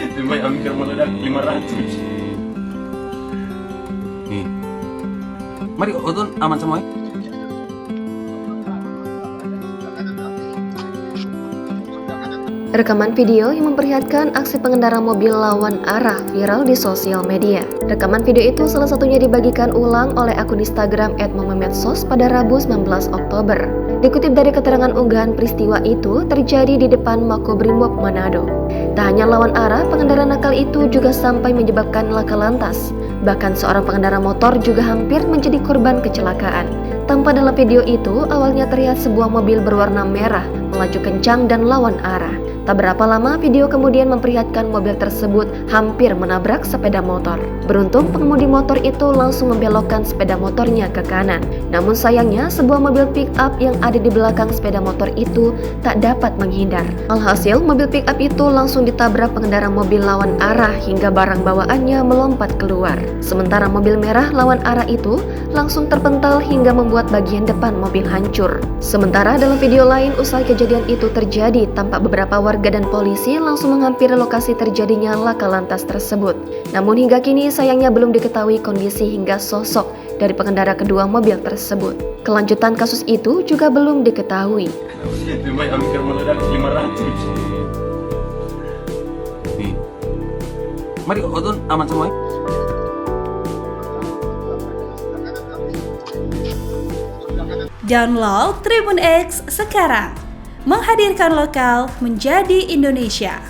Itu mah hampir meledak 500. Nih. Mari Utun aman semua. Rekaman video yang memperlihatkan aksi pengendara mobil lawan arah viral di sosial media. Rekaman video itu salah satunya dibagikan ulang oleh akun Instagram @momemedsos pada Rabu 19 Oktober. Dikutip dari keterangan unggahan, peristiwa itu terjadi di depan Makobrimob Manado. Tak hanya lawan arah, pengendara nakal itu juga sampai menyebabkan laka lantas. Bahkan seorang pengendara motor juga hampir menjadi korban kecelakaan. Tampak dalam video itu, awalnya terlihat sebuah mobil berwarna merah melaju kencang dan lawan arah. Tak berapa lama, video kemudian memperlihatkan mobil tersebut hampir menabrak sepeda motor. Beruntung, pengemudi motor itu langsung membelokkan sepeda motornya ke kanan. Namun sayangnya, sebuah mobil pick-up yang ada di belakang sepeda motor itu tak dapat menghindar. Alhasil, mobil pick-up itu langsung ditabrak pengendara mobil lawan arah hingga barang bawaannya melompat keluar. Sementara mobil merah lawan arah itu langsung terpental hingga membuat bagian depan mobil hancur. Sementara dalam video lain, usai kejadian itu terjadi, tampak beberapa warga dan polisi langsung menghampiri lokasi terjadinya laka lantas tersebut. Namun hingga kini sayangnya belum diketahui kondisi hingga sosok dari pengendara kedua mobil tersebut. Kelanjutan kasus itu juga belum diketahui. Itu mah hampir meledak 500. Nih. Mari Utun aman semua. Download Tribun X sekarang, menghadirkan lokal menjadi Indonesia.